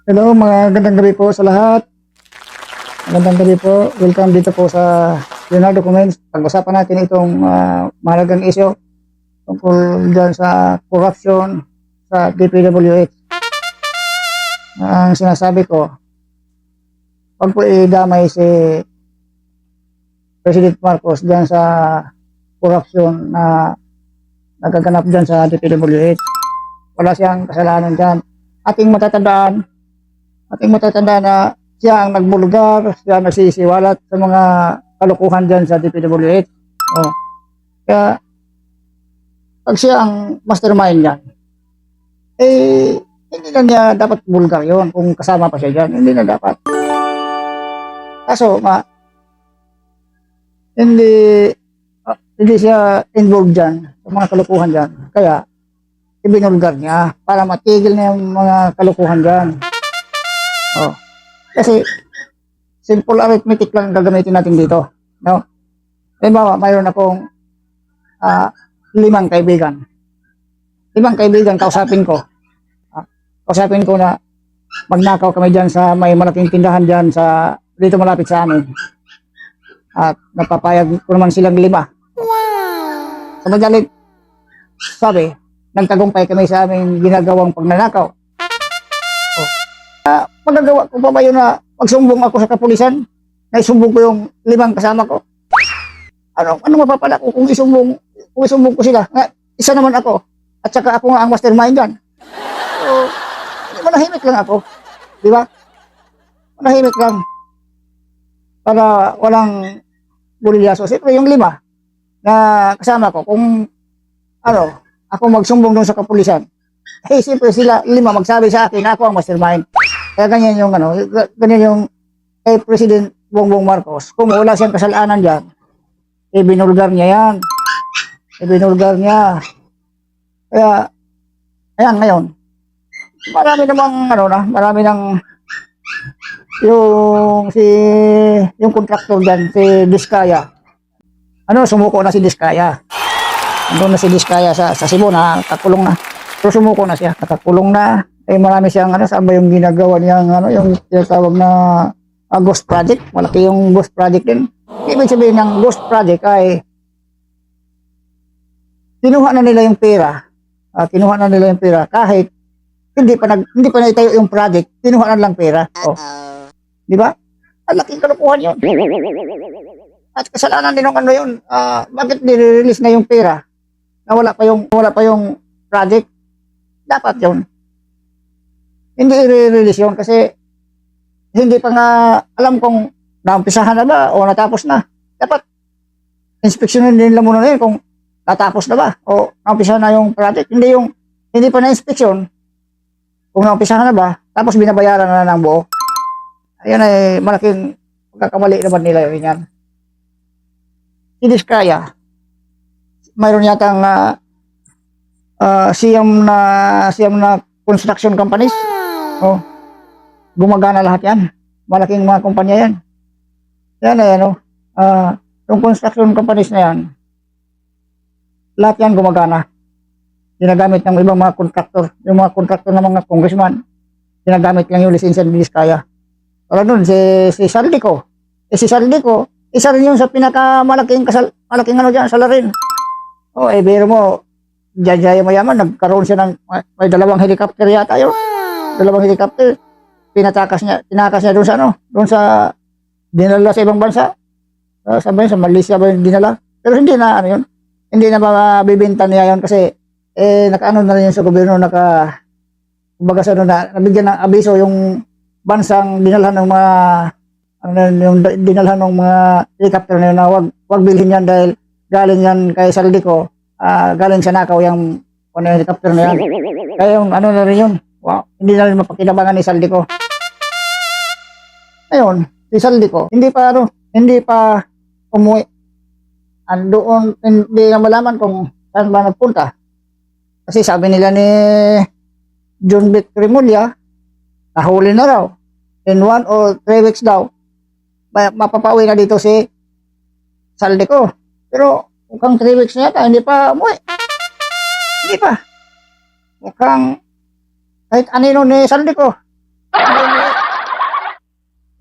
Hello, magandang gabi po sa lahat. Magandang gabi po. Welcome dito po sa Leonardo Comments. Pag-usapan natin itong mahalagang issue tungkol dyan sa corruption sa DPWH. Ang sinasabi ko, pag po idamay si President Marcos dyan sa corruption na nagaganap dyan sa DPWH, wala siyang kasalanan dyan. Ating matatandaan na siya ang nagbulgar, siya ang nagsisiwalat sa mga kalukuhan dyan sa DPWH. Oh. Kaya, pag siya ang mastermind dyan, hindi na niya dapat bulgar yon kung kasama pa siya dyan. Hindi na dapat. Kaso, hindi siya involved dyan sa mga kalukuhan dyan. Kaya, ibinulgar niya para matigil na yung mga kalukuhan dyan. Oh. Kasi simple arithmetic lang gagamitin natin dito, no? Halimbawa, mayroon akong 5 kaibigan. 5 kaibigan kausapin ko. Kausapin ko na magnakaw kami diyan sa may malaking tindahan diyan sa dito malapit sa amin. At napapayag ko naman silang 5. Wow. Sa madalit sabi, nagtagumpay kami sa aming ginagawang pagnanakaw. Magagawa ko pa ba yun na magsumbong ako sa kapulisan? Na isumbong ko yung 5 kasama ko? Ano mapapala ko kung isumbong ko sila? Nga, isa naman ako. At saka ako nga ang mastermind dyan. So, manahimik lang ako. Di ba? Manahimik lang. Para walang bulilyaso. Siyempre yung 5 na kasama ko, kung ako magsumbong doon sa kapulisan, siyempre sila 5 magsabi sa akin na ako ang mastermind. Kaya ganyan yung President Bongbong Marcos. Kung wala siyang kasalanan dyan, binulgar niya yan. Binulgar niya. Kaya, ayan ngayon, marami nang yung contractor dyan, si Diskaya. Sumuko na si Diskaya. Andun na si Diskaya sa Cebu na, nakakulong na. So sumuko na siya, nakakulong na. Marami siyang saan ba yung ginagawa niya yung tinatawag na ghost project. Malaki yung ghost project din. Ibig sabihin ng ghost project ay kinuha na nila yung pera. Kahit hindi pa naitayo yung project, kinuha na lang pera. Oh. Di ba? Ang laking kalukuhan yun. At kasalanan din ng yun. Bakit nire-release na yung pera? Na wala pa yung project? Dapat yun. Hindi i-release yun kasi hindi pa nga alam kung naumpisahan na ba o natapos na. Dapat inspeksyonin din lang muna yun kung natapos na ba o naumpisahan na yung project. Hindi pa na-inspeksyon kung naumpisahan na ba, tapos binabayaran na ng buo. Ayun ay malaking pagkakamali naman nila yun yan. Si Diskaya, mayroon yatang siyam na construction companies. Oh, gumagana lahat yan. Malaking mga kumpanya yan. Yan ay yung construction companies na yan, lahat yan gumagana. Ginagamit ng ibang mga contractor. Yung mga contractor ng mga congressman, ginagamit lang yung lisensya ni Diskaya. Para doon, si Saldico. Si Saldico, isa rin yun sa pinakamalaking dyan, salarin. Oh, biro mo, jaya mayaman, nagkaroon siya ng may 2 helicopter yata yun. 2 helicopter, tinakas niya doon sa dinala sa ibang bansa. Sabi sa Malaysia ba yung dinala? Pero hindi na hindi na mabibenta niya yun kasi nakaano na rin yun sa gobyerno, kumbaga nabigyan ng abiso yung bansang dinalhan ng mga helicopter na yun na wag bilhin yan dahil galing yan kay Saldico, galing sa nakaw yung helicopter na yan. Kaya yung na rin yun. Wow, hindi na rin mapakinabangan ni Saldico. Ngayon, si Saldico, hindi pa umuwi. Andoon, hindi na malaman kung saan ba nagpunta. Kasi sabi nila ni John Vic Remulla, nahuli na raw. In 1 or 3 weeks daw, mapapauwi na dito si Saldico. Pero mukhang 3 weeks na yata, hindi pa umuwi. Hindi pa. Mukhang kahit anino ni Saldico,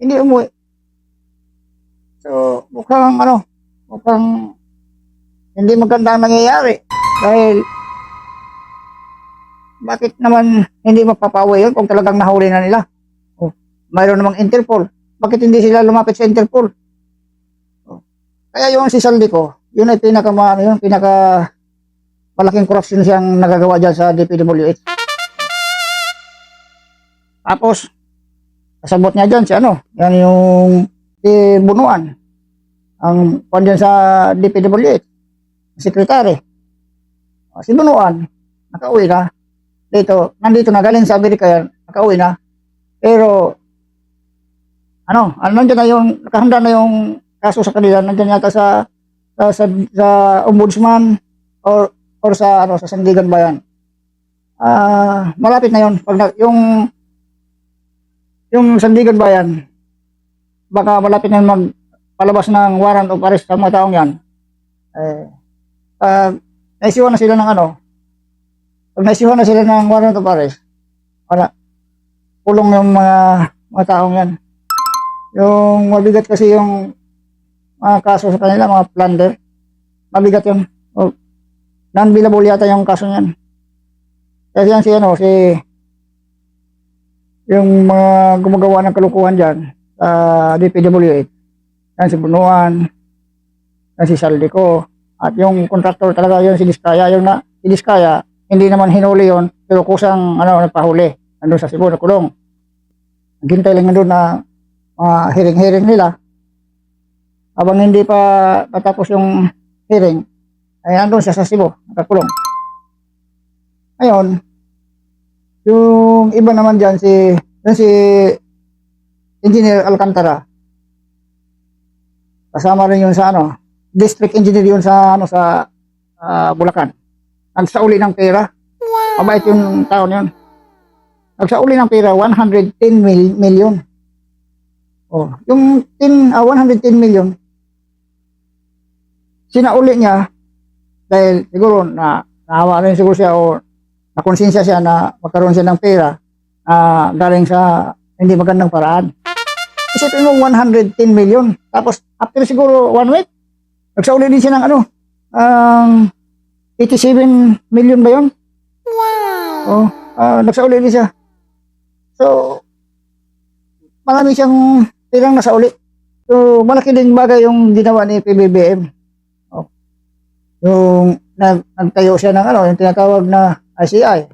Hindi umuwi. So, mukhang hindi maganda ang nangyayari. Dahil, bakit naman hindi mapapawi yun kung talagang nahuli na nila? Oh, mayroon namang Interpol. Bakit hindi sila lumapit sa Interpol? Oh, kaya yung si Saldico, yun ay pinaka malaking corruption siyang nagagawa dyan sa DPWH. Tapos, kasabot niya dyan yan yung si Bunuan, ang kwan dyan sa DPWH, sekretary. Si Bunuan, nakauwi na. Nandito na, galing sa Amerika yan, nakauwi na. Pero, nandiyan na nakahanda na yung kaso sa kanila, nandiyan yata sa ombudsman or sa Sandigan Bayan. Malapit na yun. Yung Sandigan Bayan, baka malapit na magpalabas ng warrant of arrest sa mga taong yan. Naisiwan na sila ng pag naisiwan na sila ng warrant of arrest, wala. Kulong yung mga taong yan. Yung mabigat kasi yung mga kaso sa kanila, mga plunder. Mabigat yun. Non-billable yata yung kaso niyan. Kasi yan yung mga gumagawa ng kalukuhan dyan sa DPWH. Yan si Bunuan, yan si Saldico, at yung contractor talaga yun si Diskaya. Si Diskaya, hindi naman hinuli yon, pero kusang nagpahuli. Nandun sa Cebu, nakulong. Naghintay lang nandun na hearing nila. Habang hindi pa natapos yung hearing, ay nandun siya sa Cebu, nakakulong. Ngayon, yung iba naman dyan, si Engineer Alcantara. Kasama rin yun sa district engineer yun sa Bulacan. Nagsauli ng pera. Wow. Mabait yung taon yun. Nagsauli ng pera, 110 million. Oh, yung 110 million, sinauli niya dahil siguro nahawa rin siguro siya o nakonsensya siya na magkaroon siya ng pera galing sa hindi magandang paraan. Isipin mo 110 million. Tapos after siguro 1 week, nagsauli din siya ng 87 million ba yun? Wow! Nagsauli din siya. So, marami siyang pirang nasauli. So, malaki din bagay yung ginawa ni PBBM. Oh. Yung nagtayo siya ng yung tinatawag na ICI.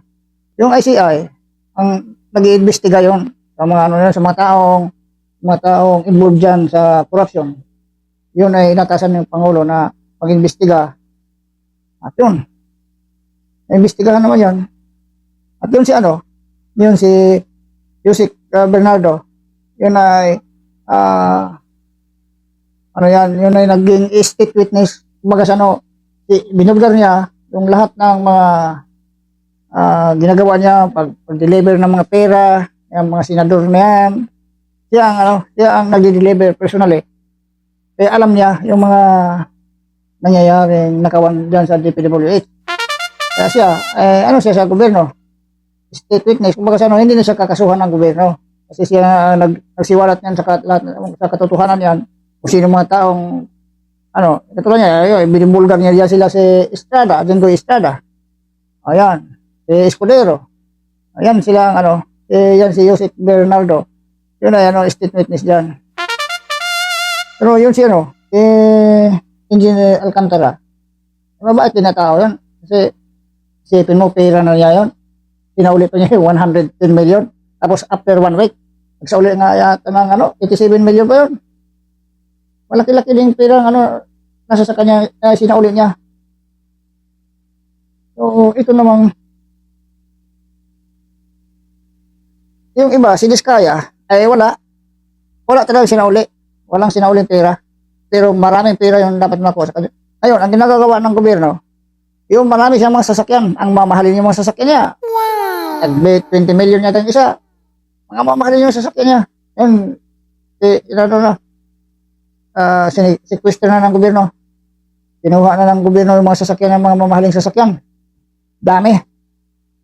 Yung ICI, ang nag-iimbestiga yun sa mga taong involved dyan sa corruption. Yun ay inatasan ng Pangulo na mag-imbestiga. At yun, imbestigahan naman yun. At yun si Yusek Bernardo, yun ay yun ay naging state witness. Kumbaga binulgar niya yung lahat ng mga ginagawa niya, pag-deliver ng mga pera, yung mga senador na yan. Siya ang nag-deliver personally. Kaya alam niya yung mga nangyayaring nakawan dyan sa DPWH. Kaya siya sa gobyerno. State witness. Kumbaga hindi na siya kakasuhan ng gobyerno. Kasi siya nagsiwalat niyan sa katotohanan yan. Kung sino mga taong katulad niya, binibulgar niya sila si Estrada, Jingoy Estrada. Ayan, si Escudero. Ayan sila yan si Yusek Bernardo. Yun ay state witness dyan. Pero yun si Engineer Alcantara. Mabait din na tao yan. Kasi isipin mo, pera na niya yun. Pinauli pa niya 110 million. Tapos after 1 week, nagsauli nga yata ng 87 million pa yun. Malaki-laki din pera nasa sa kanya, sinauli niya. So, ito namang yung iba, si Diskaya, ay wala talagang sinauli. Walang sinauling pera. Pero maraming pera yung dapat makuha sa kanya. Ngayon, ang ginagawa ng gobyerno, yung marami siyang mga sasakyan, ang mamahalin yung mga sasakyan niya. Wow! 20 million yata yung isa. Mga mamahalin yung sasakyan niya. Yun, sequester na ng gobyerno. Kinuha na ng gobyerno yung mga sasakyan ng mga mamahaling sasakyan. Dami.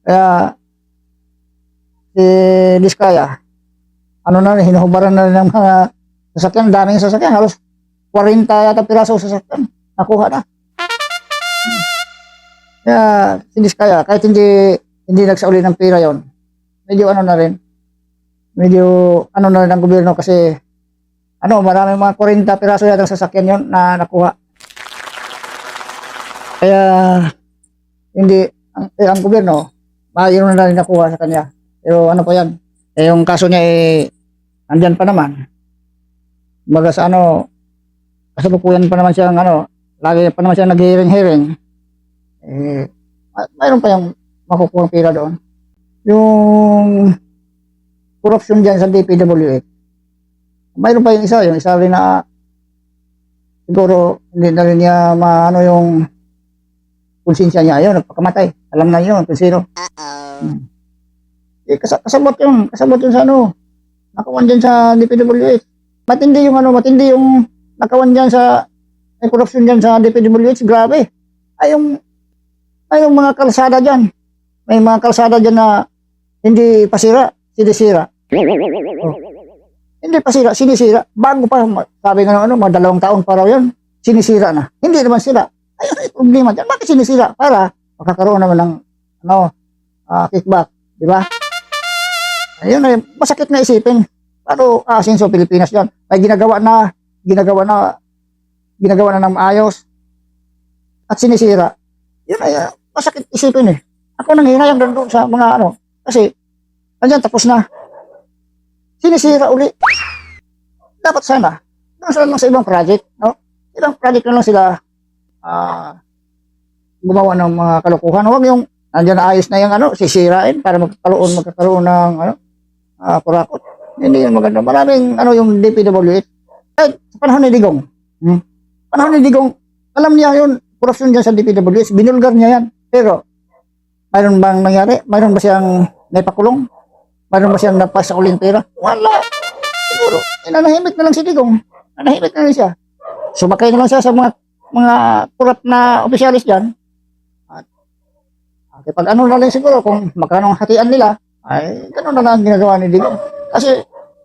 Kaya, si Diskaya, ano na rin, hinuhubaran na rin ng mga sasakyan, daming sasakyan, halos 40 yata piraso sasakyan, nakuha na. Kaya, kaya, kahit hindi nagsauli ng pera yon, medyo ano na rin, medyo ano na rin ang gobyerno kasi, maraming mga 40 piraso yata sasakyan yon na nakuha. Kaya, ang gobyerno, mayroon na rin nakuha sa kanya. Pero ano pa yan, yung kaso niya andyan pa naman. Baga sa kasalukuyan pa naman siyang lagi pa naman siyang nag-hearing. Mayroon pa yung makukuha pera doon. Yung corruption dyan sa DPWH, mayroon pa yung isa rin na siguro hindi na rin niya yung konsensya niya, ayun, nagpakamatay. Alam na yun kung sino. Kasabot yun sa nakawan dyan sa DPWH. Matindi yung nakawan dyan sa corruption dyan sa DPWH, grabe. Ay yung mga kalsada dyan. May mga kalsada dyan na hindi pasira, sinisira. Hindi pasira, sinisira. Bago pa, sabi nga mga 2 taon pa raw yun, sinisira na. Hindi naman sila. Ayun ay problema dyan. Bakit sinisira? Para makakaroon naman ng kickback. Di ba? Ayun ay masakit na isipin. Pero asinso Pilipinas yan. May ginagawa na ng maayos at sinisira. Yun ay masakit isipin eh. Ako nanghinayang doon sa mga kasi andyan tapos na. Sinisira uli. Dapat sana doon sila lang sa ibang project, no? Ibang project na lang sila gumawa ng mga kalokohan. Huwag yung andyan na ayos na yung sisirain para magkakaroon ng kurakot. Hindi yun maganda. Maraming yung DPWH. Sa panahon ni Digong. Panahon ni Digong, alam niya yun, korupsyon dyan sa DPWH, binulgar niya yan. Pero, mayroon bang nangyari? Mayroon ba siyang naipakulong? Mayroon ba siyang napas sa uling pera? Wala. Siguro, nanahimik na lang si Digong. Nanahimik na lang siya. Sumakay na lang siya sa mga kurap na opisyalis dyan. At pag na lang siguro, kung magkano ang hatian nila, ay gano'n na lang ginagawa ni Digong. Kasi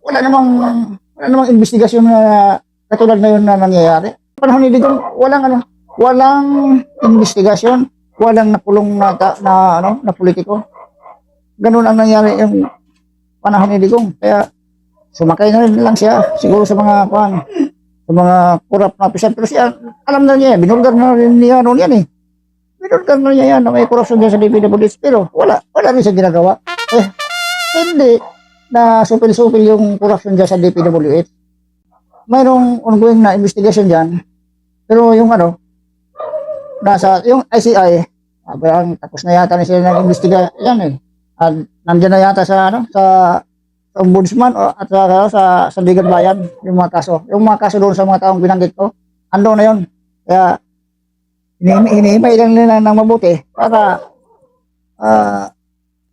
wala namang investigasyon na katulad ngayon na nangyayari. Panahon ni Digong, walang investigasyon, walang napulong na politiko. Ganun ang nangyari yung panahon ni Digong. Kaya sumakay na rin lang siya siguro sa mga kurap na opisyal. Pero siya, alam na niya, binulgar na rin niya noon yan eh. Binulgar na niya yan na may korupsyon dyan sa DPWH. Pero wala rin siya ginagawa. Hindi na supil-supil yung corruption dyan sa DPWH. Mayroong ongoing na investigation dyan. Pero yung yung ICI, tapos na yata na sila nag-investiga yan eh. At nandiyan na yata sa ombudsman at sa Sandigan Bayan yung mga kaso. Yung mga kaso doon sa mga taong binanggit ko, ando na yun. Kaya hinihimay lang nila ng mabuti para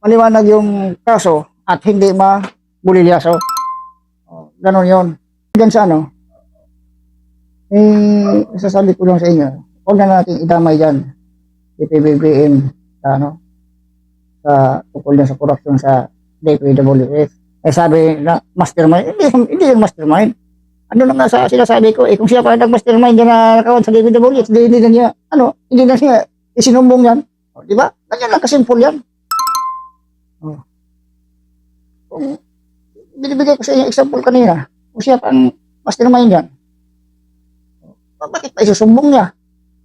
maliwanag yung kaso at hindi mabulilyaso. Ganon yun. Diyan sa sasabi ko lang sa inyo, huwag na natin idamay dyan si PBBM sa tukol na sa korupsyon sa DPWH. Sabi na mastermind, hindi yung mastermind. Ano na nga sa sinasabi ko, kung siya pa nag-mastermind dyan na nakawan sa DPWH, hindi na siya isinumbong yan. Di ba? Ganyan lang kasimple yan. Kung binibigay ko sa inyo example kanina, kung siya pang mastermind yan, bakit pa isusumbong niya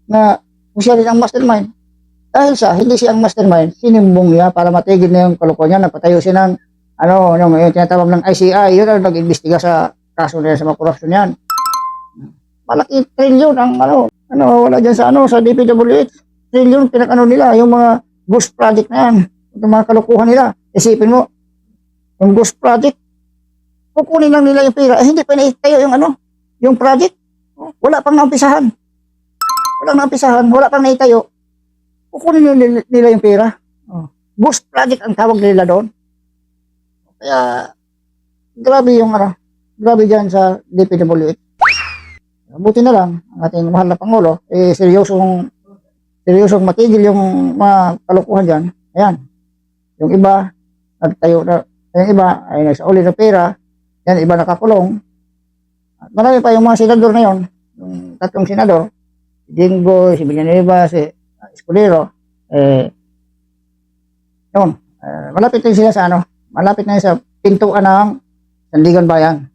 na kung siya rin ang mastermind? Dahil hindi siya ang mastermind, sinimbong niya para matigil na yung kalukuhan niya, nagpatayo siya ng yung tinatawag ng ICI, yun ang nag-imbestiga sa kaso nila sa mga korupsyon yan. Malaki trilyon ang wala dyan sa DPWH. Trilyon nila, yung mga ghost project na yan, yung mga kalukuhan nila. Isipin mo, yung ghost project, kukunin lang nila yung pera, hindi pa naitayo yung project. Wala pang naumpisahan. Wala pang naitayo. Kukunin nila yung pera. Ghost project ang tawag nila doon. Kaya, grabe dyan sa DPWH. Buti na lang, ang ating mahal na Pangulo, seryosong matigil yung mga kalukuhan dyan. Ayan. Yung iba, nagtayo na, yung iba ay nagsauli ng pera Yan, iba nakakulong. At marami pa yung mga senador na yon, yung tatlong senador, si Jinggoy, si Villanueva, si Escudero, yun, malapit na sila sa malapit na sa pintuan ng Sandigan Bayan.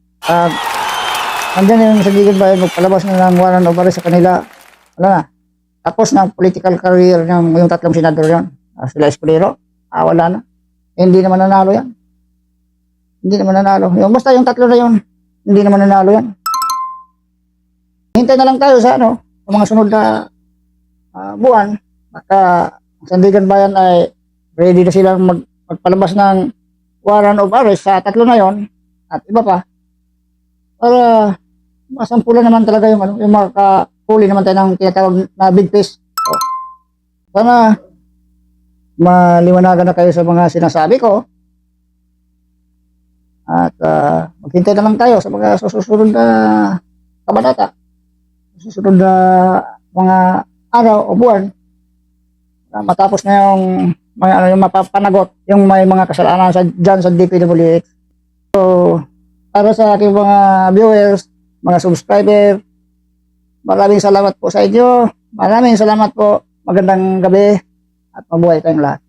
Nandiyan yung Sandigan Bayan, magpalabas na ng warrant of arrest sa kanila, wala na. Tapos na political career ng yung tatlong senador yon, sila Escudero, wala na. Hindi naman nanalo yan. Hindi naman nanalo. Basta yung tatlo na yun, hindi naman nanalo yan. Hintay na lang tayo sa sa mga sunod na buwan. Baka ang Sandigan Bayan ay ready na silang magpalabas ng warrant of arrest sa tatlo na yon at iba pa. Para masampulan naman talaga yung makakahuli naman tayo ng tinatawag na big fish. So, sana maliwanagan na kayo sa mga sinasabi ko. At maghintay na lang tayo sa mga susunod na kabanata, susunod na mga araw o buwan, matapos na yung yung mapapanagot yung may mga kasalanan dyan sa DPWH. So, para sa aking mga viewers, mga subscriber, maraming salamat po sa inyo. Maraming salamat po. Magandang gabi at mabuhay tayong lahat.